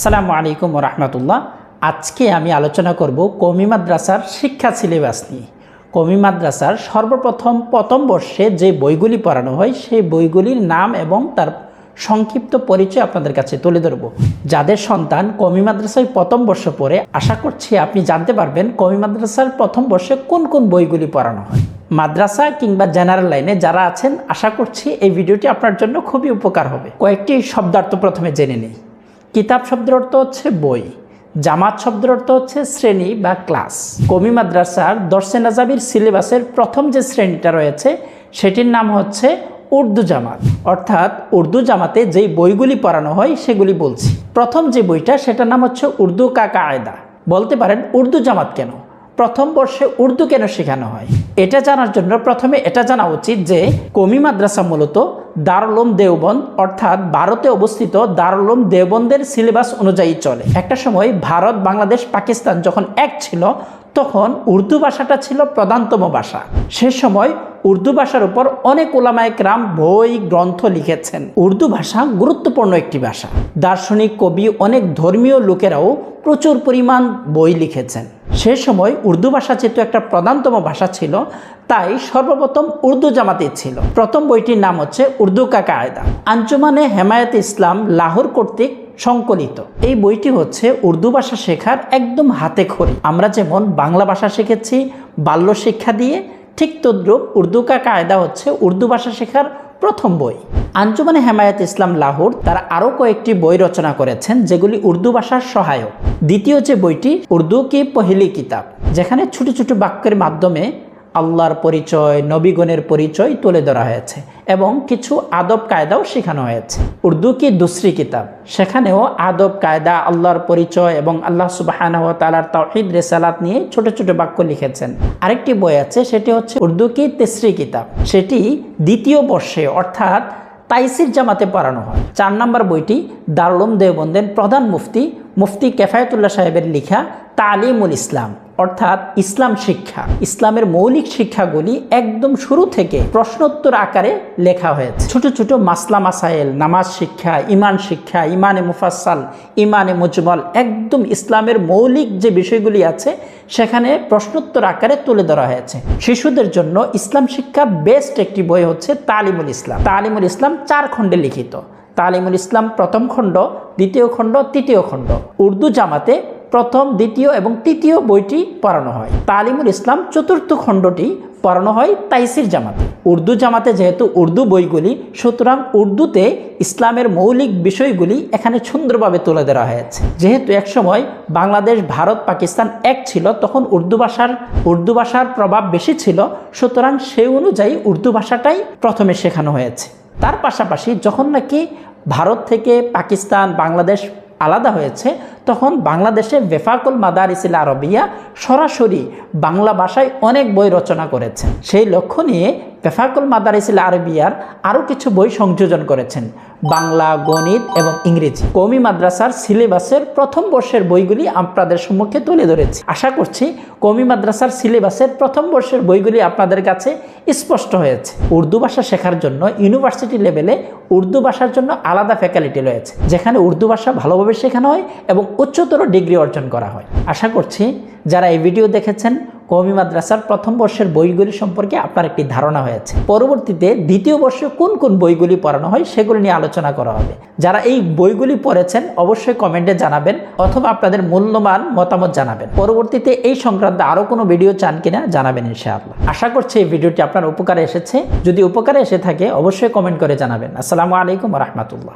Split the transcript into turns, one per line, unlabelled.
আসসালামু আলাইকুম ওয়া রাহমাতুল্লাহ। আজকে আমি আলোচনা করব কওমি মাদ্রাসার শিক্ষা সিলেবাস নিয়ে। কওমি মাদ্রাসার প্রথম বর্ষে যে বইগুলি পড়ানো হয় সেই বইগুলির নাম এবং তার সংক্ষিপ্ত পরিচয় আপনাদের কাছে তুলে ধরব। যাদের সন্তান কওমি মাদ্রাসায় প্রথম বর্ষ পড়ে, আশা করছি আপনি জানতে পারবেন কওমি মাদ্রাসার প্রথম বর্ষে কোন কোন বইগুলি পড়ানো হয়। মাদ্রাসা কিংবা জেনারেল লাইনে যারা আছেন, আশা করছি এই ভিডিওটি আপনার জন্য খুবই উপকার হবে। কয়েকটি শব্দার্থ প্রথমে জেনে নিই। কিতাব শব্দের অর্থ হচ্ছে বই, জামাত শব্দের অর্থ হচ্ছে শ্রেণী বা ক্লাস। কওমি মাদ্রাসার দর্সে নাজাবির সিলেবাসের প্রথম যে শ্রেণীটা রয়েছে সেটির নাম হচ্ছে উর্দু জামাত, অর্থাৎ উর্দু জামাতে যেই বইগুলি পড়ানো হয় সেগুলি বলছি। প্রথম যে বইটা সেটার নাম হচ্ছে উর্দু কা কায়দা। বলতে পারেন উর্দু জামাত কেন, প্রথম বর্ষে উর্দু কেন শেখানো হয়? এটা জানার জন্য প্রথমে এটা জানা উচিত যে কওমি মাদ্রাসা মূলত দারুল উলুম দেওবন্দ অর্থাৎ ভারতে অবস্থিত দারুল উলুম দেওবন্দের সিলেবাস অনুযায়ী চলে। একটা সময় ভারত, বাংলাদেশ, পাকিস্তান যখন এক ছিল তখন উর্দু ভাষাটা ছিল প্রধানতম ভাষা। সে সময় উর্দু ভাষার উপর অনেক উলামায়ে কেরাম বই গ্রন্থ লিখেছেন। উর্দু ভাষা গুরুত্বপূর্ণ একটি ভাষা। দার্শনিক, কবি, অনেক ধর্মীয় লোকেরাও প্রচুর পরিমাণ বই লিখেছেন। সে সময় উর্দু ভাষা যেহেতু একটা প্রধানতম ভাষা ছিল, তাই সর্বপ্রথম উর্দু জামাতে ছিল। প্রথম বইটির নাম হচ্ছে উর্দু কা কায়দা, আঞ্জুমানে হেমায়েতে ইসলাম লাহোর কর্তৃক সংকলিত। এই বইটি হচ্ছে উর্দু ভাষা শেখার একদম হাতে খড়ি। আমরা যেমন বাংলা ভাষা শিখেছি বাল্য শিক্ষা দিয়ে, ঠিক তদ্রূপ উর্দু কা কায়দা হচ্ছে উর্দু ভাষা শেখার প্রথম বই। আঞ্জুমানে হেমায়েতে ইসলাম লাহোর তারা আরও কয়েকটি বই রচনা করেছেন যেগুলি উর্দু ভাষার সহায়ক। দ্বিতীয় যে বইটি উর্দু কি পহেলি কিতাব, যেখানে ছোট ছোট বাক্যের মাধ্যমে আল্লাহর পরিচয়, নবীগণের পরিচয় তুলে ধরা হয়েছে এবং কিছু আদব কায়দাও শেখানো হয়েছে। উর্দু কি দুসরি কিতাব, সেখানেও আদব কায়দা, আল্লাহর পরিচয় এবং আল্লাহ সুবহানাহু ওয়া তাআলার তাওহীদ রিসালাত নিয়ে ছোট ছোট বাক্য লিখেছেন। আরেকটি বই আছে, সেটি হচ্ছে উর্দু কি তেসরি কিতাব, সেটি দ্বিতীয় বর্ষে অর্থাৎ তাইসির জামাতে পড়ানো হয়। 4 নম্বর বইটি দারুল উলুম দেওবন্দের প্রধান মুফতি কেফায়েতুল্লাহ সাহেবের লেখা তালিমুল ইসলাম, অর্থাৎ ইসলাম শিক্ষা। ইসলামের মৌলিক শিক্ষাগুলি একদম শুরু থেকে প্রশ্নোত্তর আকারে লেখা হয়েছে। ছোট ছোট মাসলা মাসাইল, নামাজ শিক্ষা, ইমানে মুফাসসাল, ইমানে মুজমাল, একদম ইসলামের মৌলিক যে বিষয়গুলি আছে সেখানে প্রশ্নোত্তর আকারে তুলে ধরা হয়েছে। শিশুদের জন্য ইসলাম শিক্ষার বেস্ট একটি বই হচ্ছে তালিমুল ইসলাম। তালিমুল ইসলাম 4 খণ্ডে লিখিত। তালিমুল ইসলাম প্রথম খণ্ড, দ্বিতীয় খণ্ড, তৃতীয় খণ্ড। উর্দু জামাতে প্রথম, দ্বিতীয় এবং তৃতীয় বইটি পড়ানো হয়। তালিমুল ইসলাম চতুর্থ খণ্ডটি পড়ানো হয় তাইসির জামাতে। উর্দু জামাতে যেহেতু উর্দু বইগুলি, সুতরাং উর্দুতে ইসলামের মৌলিক বিষয়গুলি এখানে সুন্দরভাবে তুলে ধরা হয়েছে। যেহেতু একসময় বাংলাদেশ, ভারত, পাকিস্তান এক ছিল, তখন উর্দু ভাষার প্রভাব বেশি ছিল, সুতরাং সেই অনুযায়ী উর্দু ভাষাটাই প্রথমে শেখানো হয়েছে। তার পাশাপাশি যখন নাকি ভারত থেকে পাকিস্তান, বাংলাদেশ আলাদা হয়েছে, তখন বাংলাদেশে বেফাকুল মাদারিসিল আরবিয়া সরাসরি বাংলা ভাষায় অনেক বই রচনা করেছেন। সেই লক্ষ্য নিয়ে বেফাকুল মাদারিসিল আরবিয়ার আরও কিছু বই সংযোজন করেছেন, বাংলা, গণিত এবং ইংরেজি। কওমি মাদ্রাসার সিলেবাসের প্রথম বর্ষের বইগুলি আপনাদের সম্মুখে তুলে ধরেছি। আশা করছি কওমি মাদ্রাসার সিলেবাসের প্রথম বর্ষের বইগুলি আপনাদের কাছে স্পষ্ট হয়েছে। উর্দু ভাষা শেখার জন্য ইউনিভার্সিটি লেভেলে উর্দু ভাষার জন্য আলাদা ফ্যাকাল্টি রয়েছে, যেখানে উর্দু ভাষা ভালোভাবে শেখানো হয় এবং উচ্চতর ডিগ্রি অর্জন করা হয়। আশা করছি যারা এই ভিডিও দেখেছেন কওমি মাদ্রাসার প্রথম বর্ষের বইগুলি সম্পর্কে আপনার একটি ধারণা হয়েছে। পরবর্তীতে দ্বিতীয় বর্ষে কোন কোন বইগুলি পড়ানো হয় সেগুলি নিয়ে আলোচনা করা হবে। যারা এই বইগুলি পড়েছেন অবশ্যই কমেন্টে জানাবেন অথবা আপনাদের মূল্যবান মতামত জানাবেন। পরবর্তীতে এই সংক্রান্ত আরও কোনো ভিডিও চান কিনা জানাবেন ইনশাআল্লাহ। আশা করছি এই ভিডিওটি আপনার উপকারে এসেছে। যদি উপকারে এসে থাকে অবশ্যই কমেন্ট করে জানাবেন। আসসালামু আলাইকুম ওয়া রাহমাতুল্লাহ।